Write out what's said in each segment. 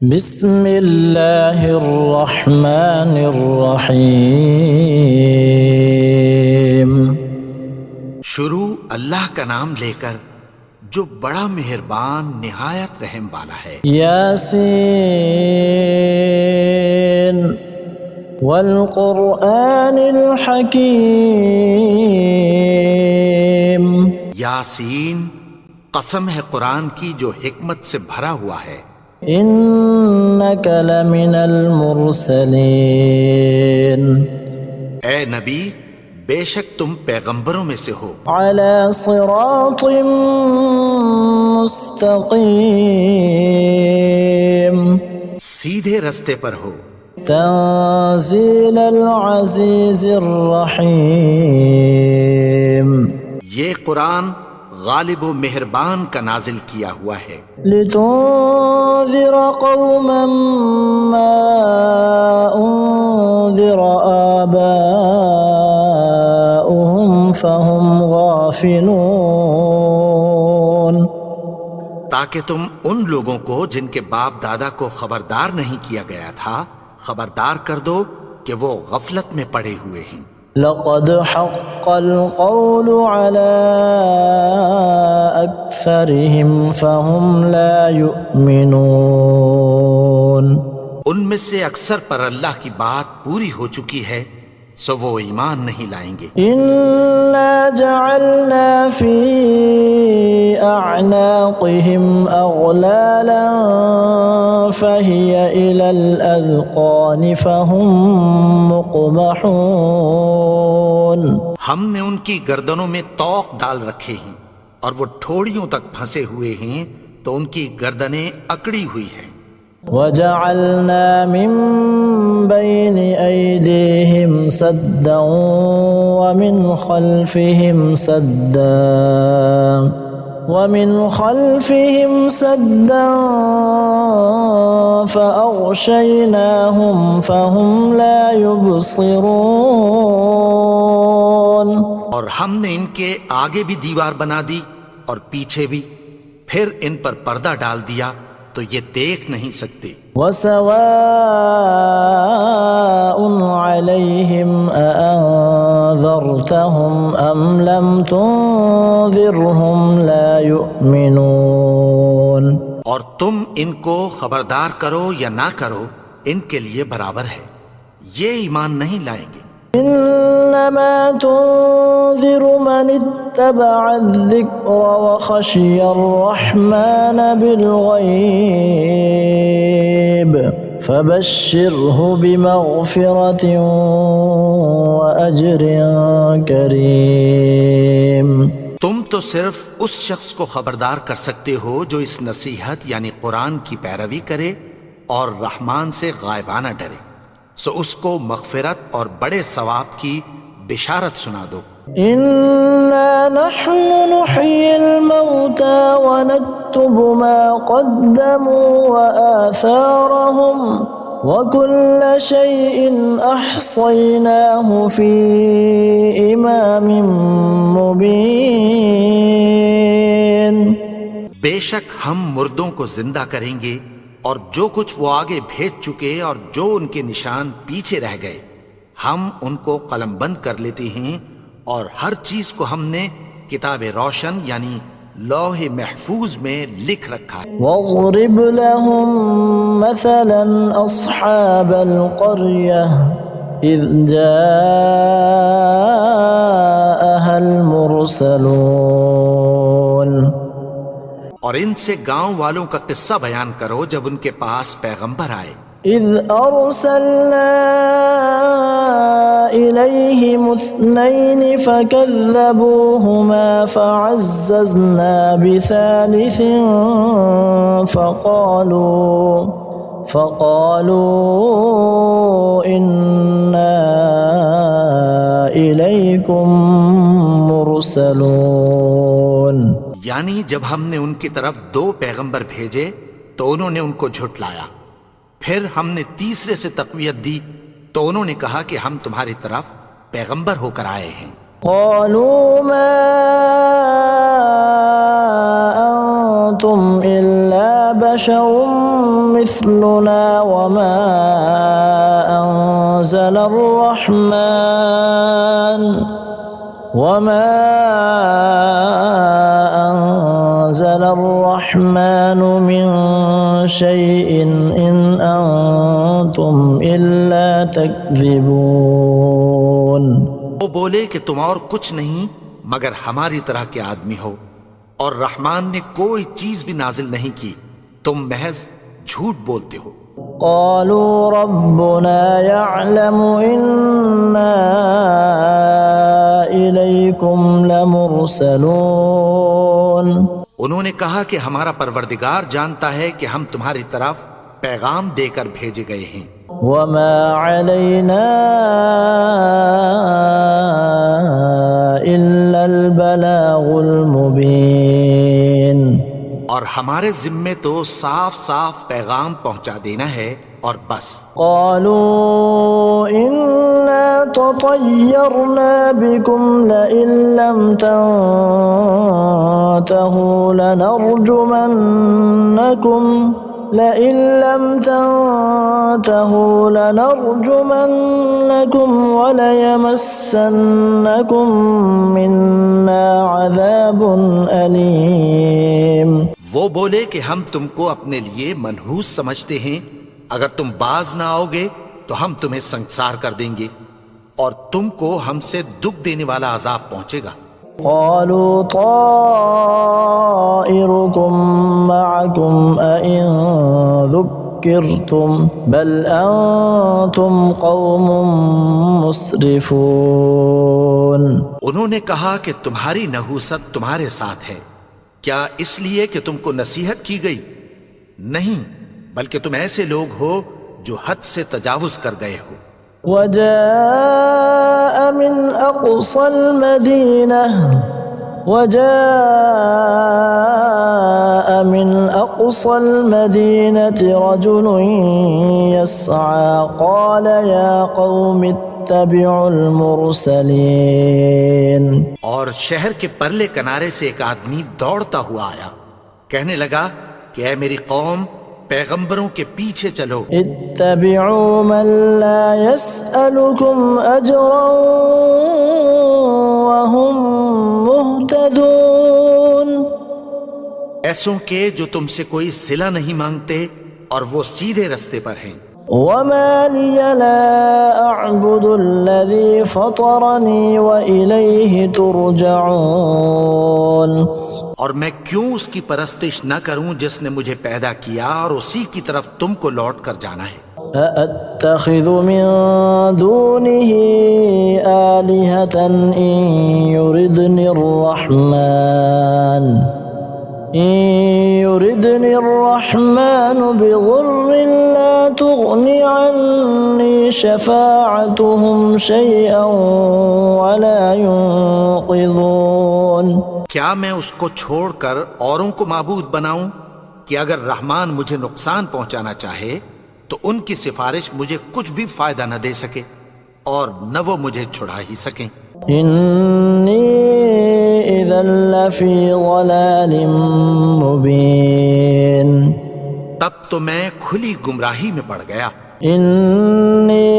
بسم اللہ الرحمن الرحیم۔ شروع اللہ کا نام لے کر جو بڑا مہربان نہایت رحم والا ہے۔ یاسین والقرآن الحکیم۔ یاسین، قسم ہے قرآن کی جو حکمت سے بھرا ہوا ہے۔ انک لمن المرسلین۔ اے نبی، بے شک تم پیغمبروں میں سے ہو۔ علی صراط مستقیم۔ سیدھے رستے پر ہو۔ تنزیل العزیز الرحیم۔ یہ قرآن غالب و مہربان کا نازل کیا ہوا ہے۔ لتنذر قوما ما انذر آباؤهم فهم غافلون۔ تاکہ تم ان لوگوں کو جن کے باپ دادا کو خبردار نہیں کیا گیا تھا خبردار کر دو کہ وہ غفلت میں پڑے ہوئے ہیں۔ لقد حق القول على أكثرهم فهم لا يؤمنون۔ ان میں سے اکثر پر اللہ کی بات پوری ہو چکی ہے سو وہ ایمان نہیں لائیں گے۔ إنا جعلنا في أعناقهم أغلالا فهي إلى الأذقان فهم مقمحون۔ ہم نے ان کی گردنوں میں طوق ڈال رکھے ہیں اور وہ ٹھوڑیوں تک پھنسے ہوئے ہیں تو ان کی گردنیں اکڑی ہوئی ہیں۔ وجعلنا من بين أيديهم سدا ومن خلفهم سدا فأغشيناهم فهم لا يبصرون۔ اور ہم نے ان کے آگے بھی دیوار بنا دی اور پیچھے بھی، پھر ان پر پردہ ڈال دیا تو یہ دیکھ نہیں سکتے۔ وسواء عليهم أأنذرتهم أم لم تنذرهم لا يؤمنون۔ اور تم ان کو خبردار کرو یا نہ کرو ان کے لیے برابر ہے، یہ ایمان نہیں لائیں گے۔ انما تنذر من اتبع الذکر وخشی الرحمن بالغیب فبشرہ بمغفرۃ واجر کریم۔ تم تو صرف اس شخص کو خبردار کر سکتے ہو جو اس نصیحت یعنی قرآن کی پیروی کرے اور رحمان سے غائبانہ ڈرے، سو اس کو مغفرت اور بڑے ثواب کی بشارت سنا دو۔ انا نحن نحيي الموتى ونكتب ما قدموا وآثارهم وكل شيء احصيناه في امام مبين۔ بے شک ہم مردوں کو زندہ کریں گے اور جو کچھ وہ آگے بھیج چکے اور جو ان کے نشان پیچھے رہ گئے ہم ان کو قلم بند کر لیتے ہیں، اور ہر چیز کو ہم نے کتاب روشن یعنی لوح محفوظ میں لکھ رکھا ہے۔ واضرب لهم مثلا اصحاب القرية اذ جاءها المرسلون۔ اور ان سے گاؤں والوں کا قصہ بیان کرو جب ان کے پاس پیغمبر آئے۔ اذ ارسلنا الیہم اثنین فکذبوہما فعززنا بثالث فقالوا انا الیکم مرسلون۔ یعنی جب ہم نے ان کی طرف 2 پیغمبر بھیجے تو انہوں نے ان کو جھٹلایا، پھر ہم نے تیسرے سے تقویت دی تو انہوں نے کہا کہ ہم تمہاری طرف پیغمبر ہو کر آئے ہیں۔ قالوا ما انتم الا بشر مثلنا وما أنزل الرحمن من شيء إن أنتم إلا تكذبون. وہ بولے کہ تم اور کچھ نہیں مگر ہماری طرح کے آدمی ہو، اور رحمان نے کوئی چیز بھی نازل نہیں کی، تم محض جھوٹ بولتے ہو. قالوا ربنا يعلم إنا إليكم لمرسلون. انہوں نے کہا کہ ہمارا پروردگار جانتا ہے کہ ہم تمہاری طرف پیغام دے کر بھیجے گئے ہیں. وما علينا إلا البلاغ المبين. اور ہمارے ذمے تو صاف صاف پیغام پہنچا دینا ہے اور بس. قالوا إنا تطيرنا بكم لئن لم تنتهوا لنرجمنكم وليمسنكم منا عذاب أليم. وہ بولے کہ ہم تم کو اپنے لیے منحوس سمجھتے ہیں، اگر تم باز نہ آؤ گے تو ہم تمہیں سنگسار کر دیں گے اور تم کو ہم سے دکھ دینے والا عذاب پہنچے گا. قالوا طائركم معكم أئن ذكرتم بل أنتم قوم مسرفون. انہوں نے کہا کہ تمہاری نحوست تمہارے ساتھ ہے، کیا اس لیے کہ تم کو نصیحت کی گئی؟ نہیں، بلکہ تم ایسے لوگ ہو جو حد سے تجاوز کر گئے ہو. وجاء من أقصى المدينة رجل يسعى قال يا قوم اتبعوا المرسلين. اور شہر کے پرلے کنارے سے ایک آدمی دوڑتا ہوا آیا، کہنے لگا کہ اے میری قوم، پیغمبروں کے پیچھے چلو. اتبعوا من لا يسألكم أجرا وهم مهتدون. ایسوں کے جو تم سے کوئی صلہ نہیں مانگتے اور وہ سیدھے رستے پر ہیں. وما لي لا أعبد الذي فطرني وإليه ترجعون. اور میں کیوں اس کی پرستش نہ کروں جس نے مجھے پیدا کیا اور اسی کی طرف تم کو لوٹ کر جانا ہے. أأتخذ من دونه آلهة إن يردني الرحمن بضر لا تغني عني شفاعتهم شيئا ولا ينقذون. کیا میں اس کو چھوڑ کر اوروں کو معبود بناؤں کہ اگر رحمان مجھے نقصان پہنچانا چاہے تو ان کی سفارش مجھے کچھ بھی فائدہ نہ دے سکے اور نہ وہ مجھے چھڑا ہی سکیں. إني إذا لفي ضلال مبين. تب تو میں کھلی گمراہی میں پڑ گیا. إني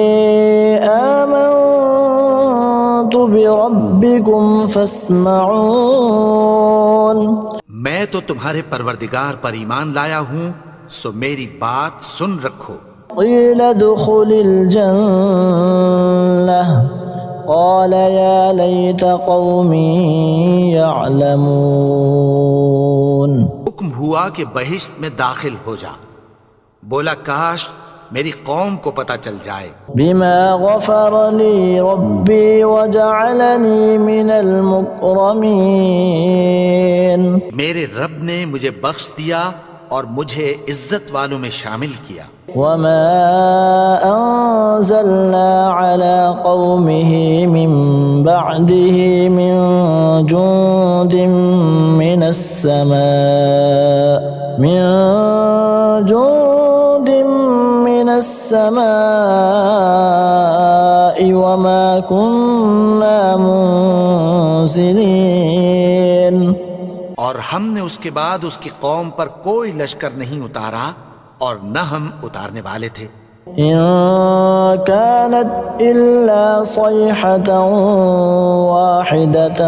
آمنت بربكم فاسمعون. میں تو تمہارے پروردگار پر ایمان لایا ہوں، سو میری بات سن رکھو. قيل ادخل الجنة قال يا ليت قومي يعلمون. حکم ہوا کہ بہشت میں داخل ہو جا. بولا کاش میری قوم کو پتہ چل جائے. بما غفر لي ربي وجعلني من المكرمين. میرے رب نے مجھے بخش دیا اور مجھے عزت والوں میں شامل کیا. وما أنزلنا على قومه من بعده من جند من السماء وما كنا منزلين. اور ہم نے اس کے بعد اس کی قوم پر کوئی لشکر نہیں اتارا اور نہ ہم اتارنے والے تھے۔ إن كانت إلا صيحة واحدة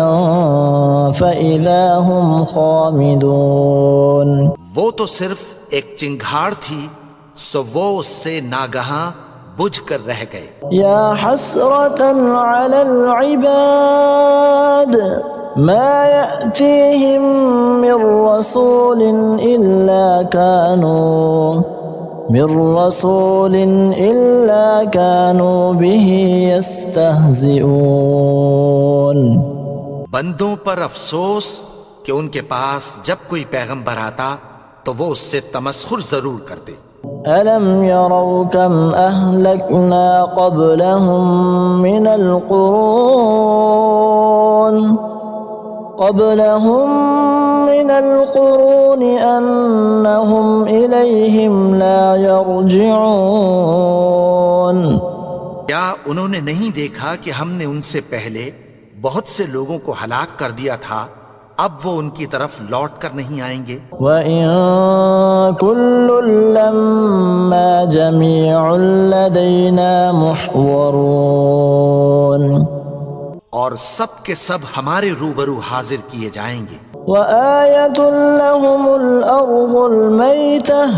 فإذا هم خامدون۔ وہ تو صرف ایک چنگھاڑ تھی، سو وہ اس سے ناگہاں بجھ کر رہ گئے۔ يا حسرة على العباد ما يأتيهم من رسول إلا كانوا به يستهزئون۔ بندوں پر افسوس کہ ان کے پاس جب کوئی پیغمبر آتا تو وہ اس سے تمسخر ضرور کرتے۔ ألم يروا كم أهلكنا قبلهم من القرون أنهم إليهم لا يرجعون۔ کیا انہوں نے نہیں دیکھا کہ ہم نے ان سے پہلے بہت سے لوگوں کو ہلاک کر دیا تھا، اب وہ ان کی طرف لوٹ کر نہیں آئیں گے؟ وَإِن كُلٌّ لَّمَّا جَمِيعٌ لَّدَيْنَا مُحْضَرُونَ۔ اور سب کے سب ہمارے روبرو حاضر کیے جائیں گے۔ وَآيَةٌ لَّهُمُ الْأَرْضُ الْمَيْتَةُ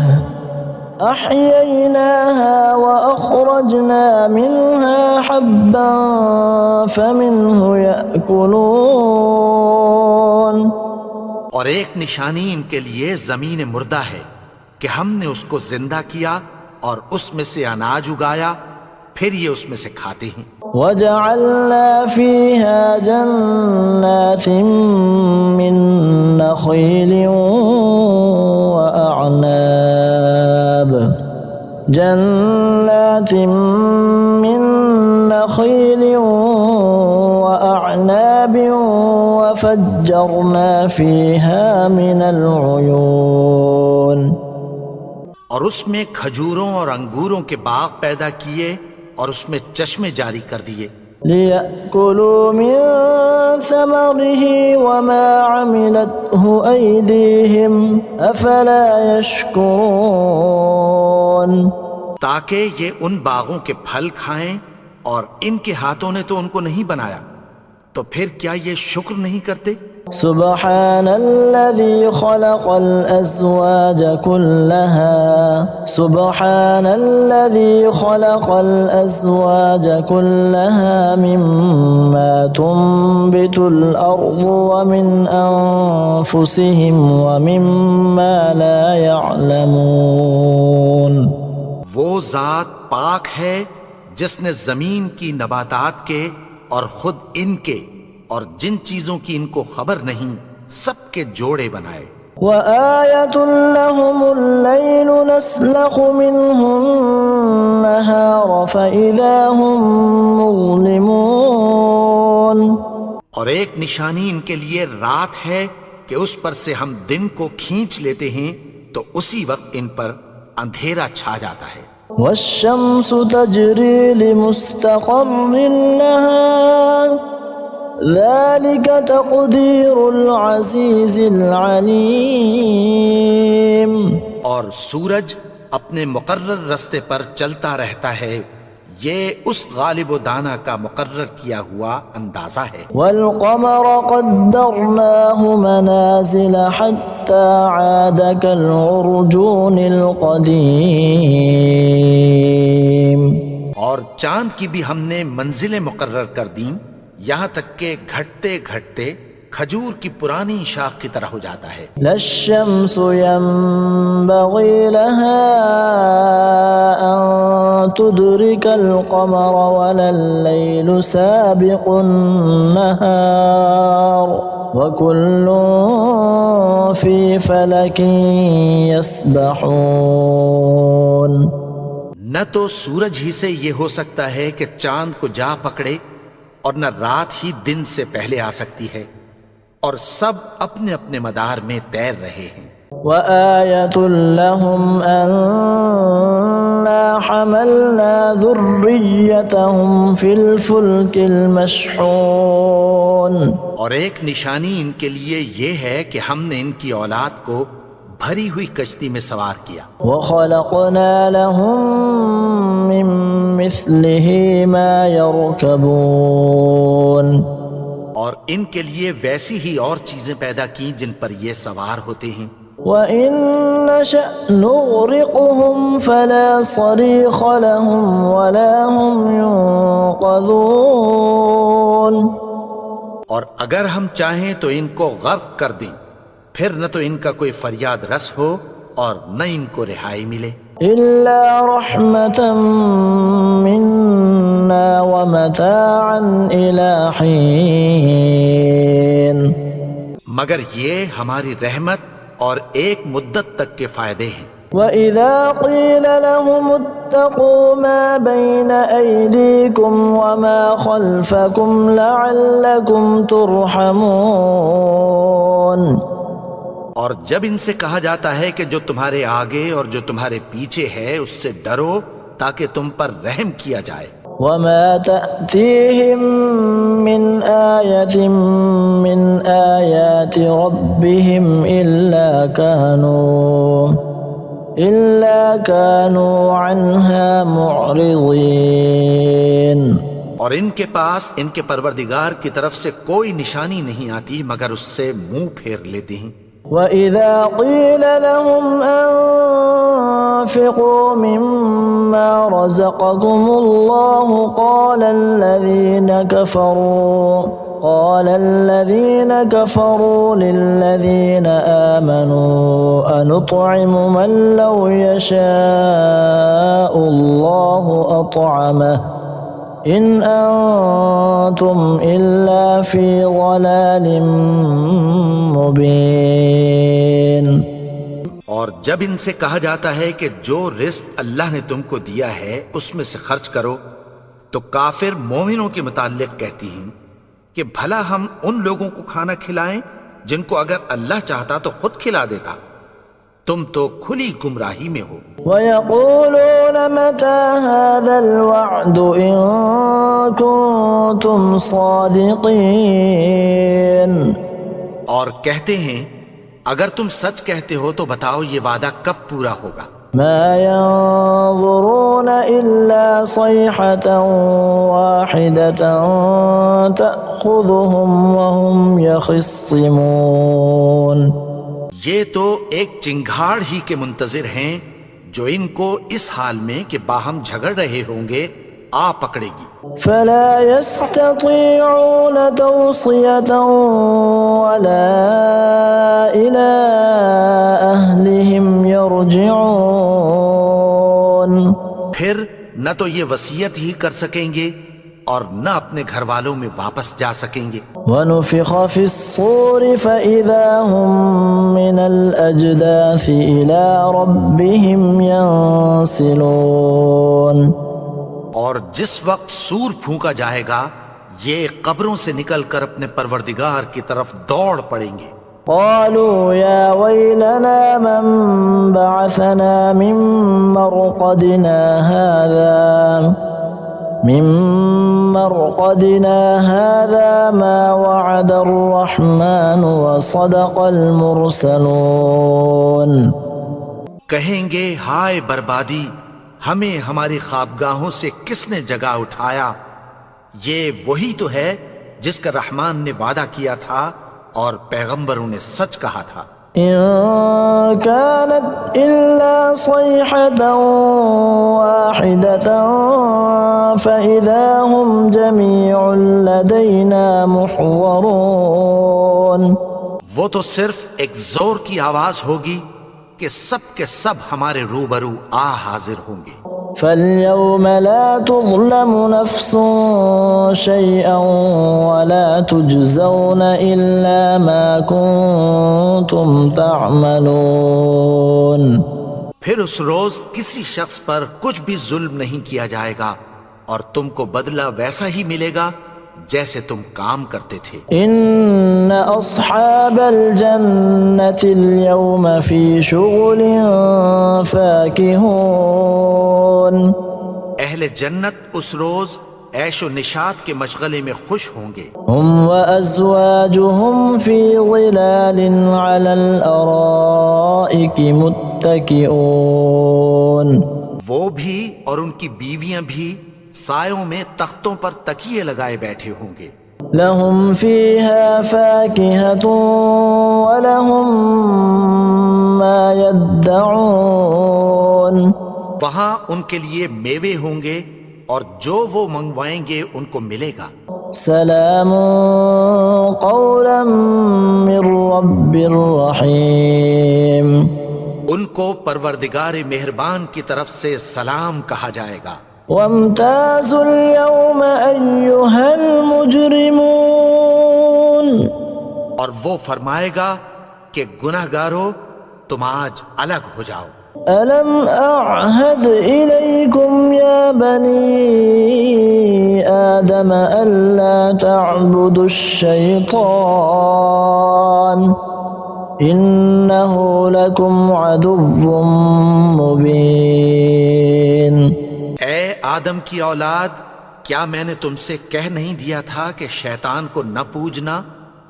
أَحْيَيْنَاهَا وَأَخْرَجْنَا مِنْهَا حَبًّا فَمِنْهُ يَأْكُلُونَ۔ اور ایک نشانی ان کے لیے زمین مردہ ہے کہ ہم نے اس کو زندہ کیا اور اس میں سے اناج اگایا، پھر یہ اس میں سے کھاتے ہیں۔ وَجَعَلْنَا فِيهَا جَنَّاتٍ مِّن نَّخِيلٍ وَأَعْنَابٍ وَفَجَّرْنَا فِيهَا مِنَ الْعُيُونِ۔ اور اس میں کھجوروں اور انگوروں کے باغ پیدا کیے اور اس میں چشمے جاری کر دیے۔ لِيَأْكُلُوا مِن ثَمَرِهِ وَمَا عَمِلَتْهُ أَيْدِيهِمْ أَفَلَا يَشْكُرُونَ۔ تاکہ یہ ان باغوں کے پھل کھائیں، اور ان کے ہاتھوں نے تو ان کو نہیں بنایا، تو پھر کیا یہ شکر نہیں کرتے؟ سبحان الذي خلق الأزواج كلها مما تنبت الأرض ومن أنفسهم ومما لا يعلمون۔ وہ ذات پاک ہے جس نے زمین کی نباتات کے اور خود ان کے اور جن چیزوں کی ان کو خبر نہیں سب کے جوڑے بنائے۔ وَآيَةٌ لَّهُمُ اللَّيْلُ نَسْلَخُ مِنْهُ النَّهَارَ فَإِذَا هُم مُّظْلِمُونَ۔ اور ایک نشانی ان کے لیے رات ہے کہ اس پر سے ہم دن کو کھینچ لیتے ہیں تو اسی وقت ان پر اندھیرا چھا جاتا ہے۔ وَالشَّمْسُ تَجْرِي لِمُسْتَقَرٍّ لَّهَا ذَلِكَ تَقْدِيرُ الْعَزِيزِ الْعَلِيمِ۔ اور سورج اپنے مقرر رستے پر چلتا رہتا ہے، یہ اس غالب و دانا کا مقرر کیا ہوا اندازہ ہے۔ وَالْقَمَرَ قَدَّرْنَاهُ مَنَازِلَ حَتَّى عَادَ كَالْعُرْجُونِ الْقَدِيمِ۔ اور چاند کی بھی ہم نے منزلیں مقرر کر دیں، یہاں تک کہ گھٹتے گھٹتے کھجور کی پرانی شاخ کی طرح ہو جاتا ہے۔ لا الشمس ينبغي لها أن تدرك القمر ولا الليل سابق النهار وكل في فلك يسبحون۔ نہ تو سورج ہی سے یہ ہو سکتا ہے کہ چاند کو جا پکڑے، اور نہ رات ہی دن سے پہلے آ سکتی ہے، اور سب اپنے اپنے مدار میں تیر رہے ہیں۔ وَآيَةٌ لَّهُمْ أَنَّا وحملنا ذريتهم في الفلك المشحون اور ایک نشانی ان کے لیے یہ ہے کہ ہم نے ان کی اولاد کو بھری ہوئی کشتی میں سوار کیا، وخلقنا لهم من مثله ما يركبون اور ان کے لیے ویسی ہی اور چیزیں پیدا کی جن پر یہ سوار ہوتے ہیں۔ وَإِن نَّشَأْ نُغْرِقْهُمْ فَلَا صَرِيخَ لَهُمْ وَلَا هُمْ يُنقَذُونَ اور اگر ہم چاہیں تو ان کو غرق کر دیں، پھر نہ تو ان کا کوئی فریاد رس ہو اور نہ ان کو رہائی ملے، إِلَّا رَحْمَةً مِّنَّا وَمَتَاعًا إِلَىٰ حِينٍ مگر یہ ہماری رحمت اور ایک مدت تک کے فائدے ہیں۔ وَإِذَا قِيلَ لَهُمُ اتَّقُوا مَا بَيْنَ أَيْدِيكُمْ وَمَا خَلْفَكُمْ لَعَلَّكُمْ تُرْحَمُونَ اور جب ان سے کہا جاتا ہے کہ جو تمہارے آگے اور جو تمہارے پیچھے ہے اس سے ڈرو تاکہ تم پر رحم کیا جائے۔ وَمَا تَأْتِيهِم مِّنْ آيَةٍ مِّنْ آيَاتِ رَبِّهِمْ إِلَّا كَانُوا عَنْهَا مُعْرِضِينَ اور ان کے پاس ان کے پروردگار کی طرف سے کوئی نشانی نہیں آتی مگر اس سے منہ پھیر لیتے ہیں۔ وَإِذَا قِيلَ لَهُمْ أَنفِقُوا مِمَّا رَزَقَكُمُ اللَّهُ قَالَ الَّذِينَ كَفَرُوا لِلَّذِينَ آمَنُوا أَنُطْعِمُ مَن لَّوْ يَشَاءُ اللَّهُ أَطْعَمَهُ إِنْ أَنْتُمْ إِلَّا فِي ضَلَالٍ مُبِينٍ اور جب ان سے کہا جاتا ہے کہ جو رزق اللہ نے تم کو دیا ہے اس میں سے خرچ کرو تو کافر مومنوں کے متعلق کہتی ہیں کہ بھلا ہم ان لوگوں کو کھانا کھلائیں جن کو اگر اللہ چاہتا تو خود کھلا دیتا، تم تو کھلی گمراہی میں ہو۔ وَيَقُولُونَ مَتَى هَذَا الْوَعْدُ إِن كُنتُمْ صَادِقِينَ اور کہتے ہیں اگر تم سچ کہتے ہو تو بتاؤ یہ وعدہ کب پورا ہوگا۔ مَا يَنظُرُونَ إِلَّا صَيْحَةً وَاحِدَةً تَأْخُذُهُمْ وَهُمْ يَخِصِّمُونَ یہ تو ایک چنگھاڑ ہی کے منتظر ہیں جو ان کو اس حال میں کہ باہم جھگڑ رہے ہوں گے آ پکڑے گی۔ فَلَا يَسْتَطِيعُونَ تَوْصِيَةً وَلَا إِلَىٰ أَهْلِهِمْ يَرْجِعُونَ پھر نہ تو یہ وصیت ہی کر سکیں گے اور نہ اپنے گھر والوں میں واپس جا سکیں گے۔ وَنُفِخَ فِي الصُّورِ فَإِذَا هُم مِّنَ الْأَجْدَاثِ إِلَىٰ رَبِّهِمْ يَنسِلُونَ اور جس وقت سور پھونکا جائے گا یہ قبروں سے نکل کر اپنے پروردگار کی طرف دوڑ پڑیں گے۔ قالوا يا ويلنا من بعثنا من مرقدنا هذا ما وعد الرحمن وصدق المرسلون کہیں گے ہائے بربادی، ہمیں ہماری خوابگاہوں سے کس نے جگا اٹھایا، یہ وہی تو ہے جس کا رحمان نے وعدہ کیا تھا اور پیغمبروں نے سچ کہا تھا۔ إن كانت إلا صيحة واحدة فإذا هم جميع لدينا محضرون وہ تو صرف ایک زور کی آواز ہوگی کہ سب کے سب ہمارے روبرو آ حاضر ہوں گے۔ فَالْيَوْمَ لَا تُظْلَمُ نَفْسٌ شَيْئًا وَلَا تُجْزَوْنَ إِلَّا مَا كُنتُمْ تَعْمَلُونَ پھر اس روز کسی شخص پر کچھ بھی ظلم نہیں کیا جائے گا اور تم کو بدلہ ویسا ہی ملے گا جیسے تم کام کرتے تھے۔ إِنَّ أَصْحَابَ الْجَنَّةِ الْيَوْمَ فِي شُغُلٍ فَاكِهُونَ اہل جنت اس روز عیش و نشاط کے مشغلے میں خوش ہوں گے. هم وأزواجهم في ظلال على الأرائك متكئون. وہ بھی اور ان کی بیویاں بھی سایوں میں تختوں پر تکیے لگائے بیٹھے ہوں گے. لهم فيها فاكهة ولهم ما يدعون. وہاں ان کے لیے میوے ہوں گے اور جو وہ منگوائیں گے ان کو ملے گا. سلام قولا من رب رحیم. ان کو پروردگار مہربان کی طرف سے سلام کہا جائے گا. وامتازوا اليوم أيها المجرمون. اور وہ فرمائے گا کہ گناہگارو تم آج الگ ہو جاؤ. ألم أعهد إليكم يا بني آدم ألا تعبدوا الشيطان إنه لكم عدو مبين. اے آدم کی اولاد، کیا میں نے تم سے کہہ نہیں دیا تھا کہ شیطان کو نہ پوجنا،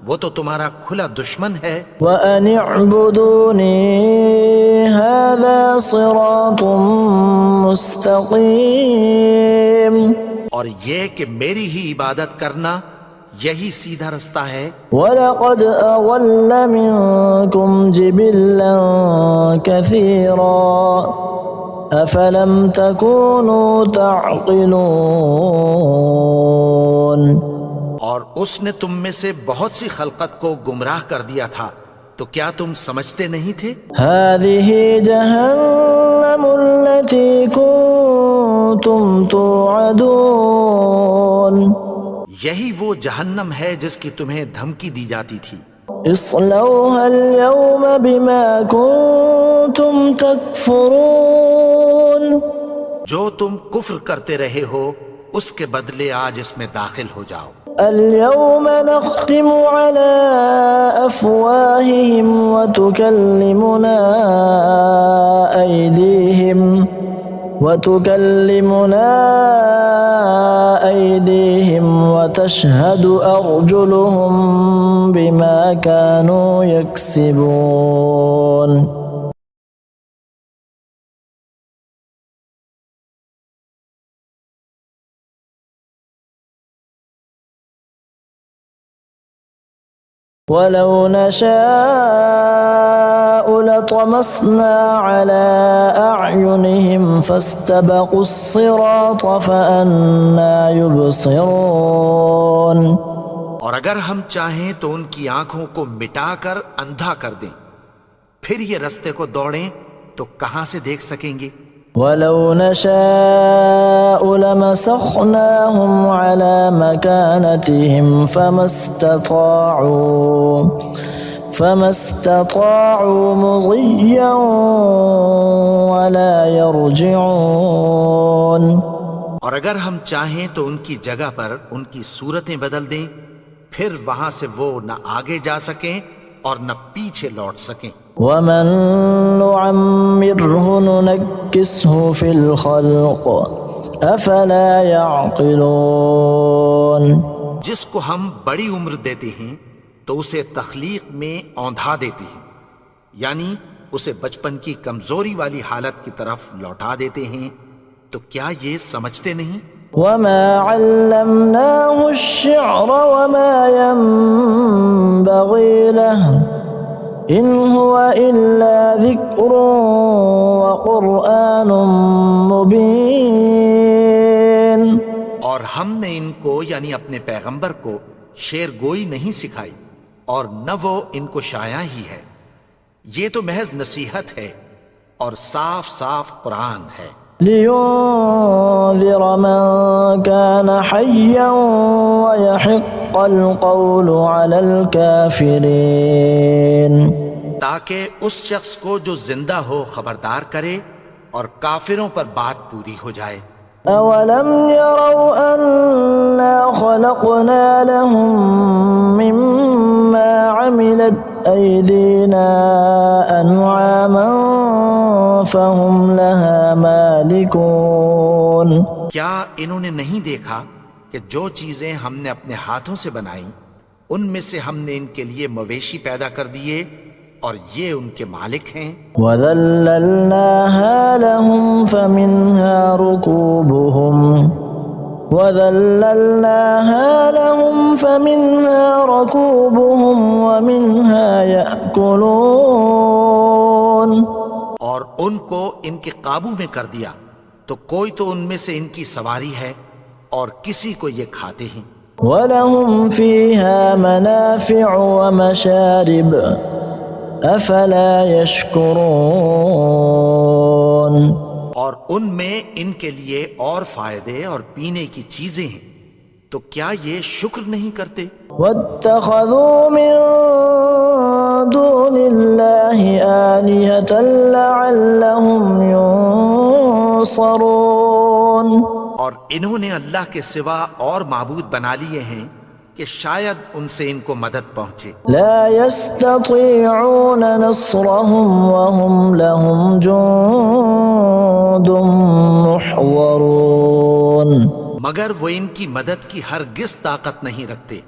وہ تو تمہارا کھلا دشمن ہے. وَأَنِ اعْبُدُونِي هَذَا صِرَاطٌ مُسْتَقِيمٌ. اور یہ کہ میری ہی عبادت کرنا یہی سیدھا رستہ ہے. وَلَقَدْ أَضَلَّ مِنكُمْ جِبِلًّا كَثِيرًا أَفَلَمْ تَكُونُوا تَعْقِلُونَ. اور اس نے تم میں سے بہت سی خلقت کو گمراہ کر دیا تھا، تو کیا تم سمجھتے نہیں تھے؟ هَذِهِ جَهَنَّمُ الَّتِي كُنتُمْ تُوعَدُونَ. یہی وہ جہنم ہے جس کی تمہیں دھمکی دی جاتی تھی. اصلوها اليوم بما كنتم تكفرون. جو تم کفر کرتے رہے ہو اس کے بدلے آج اس میں داخل ہو جاؤ. اليوم نختم على أفواههم وتكلمنا أيديهم وتشهد أرجلهم بما كانوا يكسبون. ولو نشاء لطمسنا على أعينهم فاستبقوا الصراط فأنى يبصرون. اور اگر ہم چاہیں تو ان کی آنکھوں کو مٹا کر اندھا کر دیں، پھر یہ رستے کو دوڑیں تو کہاں سے دیکھ سکیں گے. ولو نشاء لمسخناهم على مكانتهم فما استطاعوا مضيا ولا يرجعون. اور اگر ہم چاہیں تو ان کی جگہ پر ان کی صورتیں بدل دیں، پھر وہاں سے وہ نہ آگے جا سکیں اور نہ پیچھے لوٹ سکیں. ومن نعمره ننكسه في الخلق افلا يعقلون. جس کو ہم بڑی عمر دیتے ہیں تو اسے تخلیق میں اوندھا دیتے ہیں، یعنی اسے بچپن کی کمزوری والی حالت کی طرف لوٹا دیتے ہیں. تو کیا یہ سمجھتے نہیں؟ وما علمناه الشعر وما ينبغي له ان هو الا ذكر وقرآن مبين. اور ہم نے ان کو یعنی اپنے پیغمبر کو شعر گوئی نہیں سکھائی اور نہ وہ ان کو شاعر ہی ہے، یہ تو محض نصیحت ہے اور صاف صاف قرآن ہے. لينذر من كان حيا ويحق القول على الكافرين. تاکہ اس شخص کو جو زندہ ہو خبردار کرے اور کافروں پر بات پوری ہو جائے. أولم يروا أنا خلقنا لهم مما عملت أيدينا أنعاما فهم لها مالكون کیا انہوں نے نہیں دیکھا کہ جو چیزیں ہم نے اپنے ہاتھوں سے بنائیں ان میں سے ہم نے ان کے لیے مویشی پیدا کر دیے اور یہ ان کے مالک ہیں. وَذَلَّلْنَاهَا لَهُمْ فَمِنْهَا رُكُوبُهُمْ وَمِنْهَا يَأْكُلُونَ اور ان کو ان کے قابو میں کر دیا تو کوئی تو ان میں سے ان کی سواری ہے اور کسی کو یہ کھاتے ہیں. وَلَهُمْ فِيهَا مَنَافِعُ وَمَشَارِبُ أَفَلَا يَشْكُرُونَ اور ان میں ان کے لیے اور فائدے اور پینے کی چیزیں ہیں تو کیا یہ شکر نہیں کرتے. وَاتَّخَذُوا مِن دُونِ اللَّهِ آلِهَةً لَعَلَّهُمْ يُنصَرُونَ اور انہوں نے اللہ کے سوا اور معبود بنا لیے ہیں کہ شاید ان سے ان کو مدد پہنچے. لا يستطيعون نصرهم وهم لهم جند محضرون مگر وہ ان کی مدد کی ہرگز طاقت نہیں رکھتے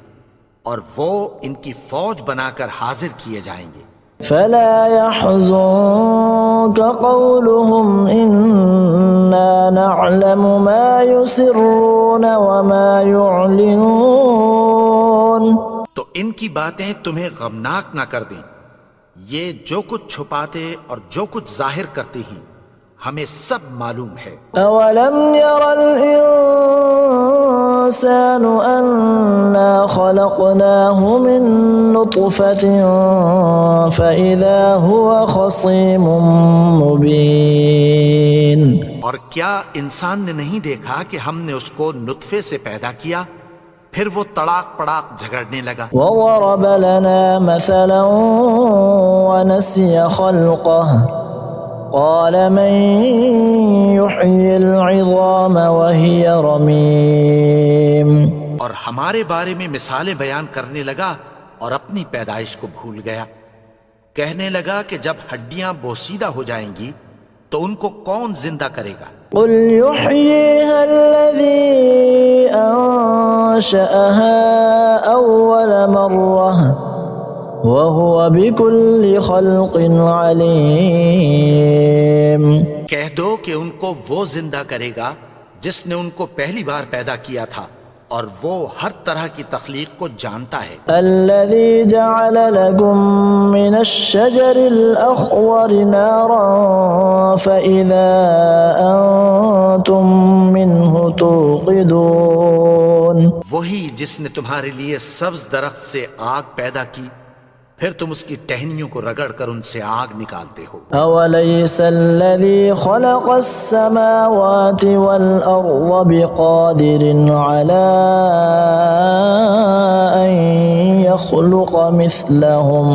اور وہ ان کی فوج بنا کر حاضر کیے جائیں گے. فلا يحزنك قولهم إنا نعلم ما يسرون وما يعلنون تو ان کی باتیں تمہیں غمناک نہ کر دیں. یہ جو کچھ چھپاتے اور جو کچھ ظاہر کرتے ہیں ہمیں سب معلوم ہے. أولم ير الإنسان أنا خلقناه من نطفة فإذا هو خصيم مبين اور کیا انسان نے نہیں دیکھا کہ ہم نے اس کو نطفے سے پیدا کیا پھر وہ تڑاک پڑاک جھگڑنے لگا. وضرب لنا مثلا ونسي خلقه قال من يحيي العظام وهي رميم اور ہمارے بارے میں مثالیں بیان کرنے لگا اور اپنی پیدائش کو بھول گیا. کہنے لگا کہ جب ہڈیاں بوسیدہ ہو جائیں گی تو ان کو کون زندہ کرے گا. قل يحييها الذي أنشأها أول مرة وهو بكل خلق عليم کہہ دو کہ ان کو وہ زندہ کرے گا جس نے ان کو پہلی بار پیدا کیا تھا اور وہ ہر طرح کی تخلیق کو جانتا ہے. الذي جعل لكم من الشجر الأخضر نارا فإذا أنتم منه توقدون وہی جس نے تمہارے لیے سبز درخت سے آگ پیدا کی پھر تم اس کی ٹہنیوں کو رگڑ کر ان سے آگ نکالتے ہو. أوليس الذي خلق السماوات والأرض بقادر على أن يخلق مثلهم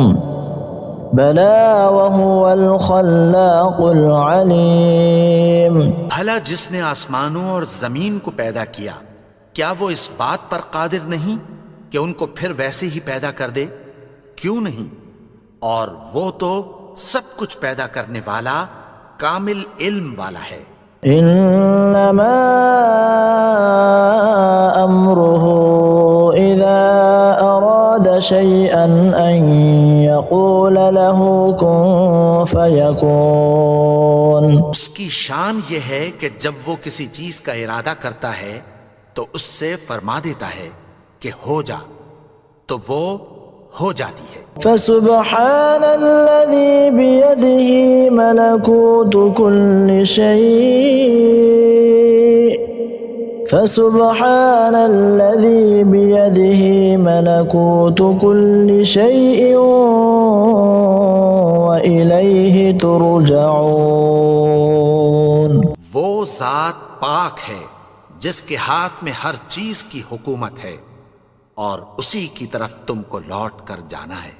بلى وهو الخلاق العليم بھلا جس نے آسمانوں اور زمین کو پیدا کیا کیا وہ اس بات پر قادر نہیں کہ ان کو پھر ویسے ہی پیدا کر دے؟ کیوں نہیں؟ اور وہ تو سب کچھ پیدا کرنے والا کامل علم والا ہے. انما امره اذا اراد شيئا ان يقول له كن فيكون اس کی شان یہ ہے کہ جب وہ کسی چیز کا ارادہ کرتا ہے تو اس سے فرما دیتا ہے کہ ہو جا تو وہ ہو جاتی ہے. فسبحان الذي بيده ملكوت كل شيء فسبحان الذي بيده ملكوت كل شيء وإليه ترجعون وہ ذات پاک ہے جس کے ہاتھ میں ہر چیز کی حکومت ہے اور اسی کی طرف تم کو لوٹ کر جانا ہے.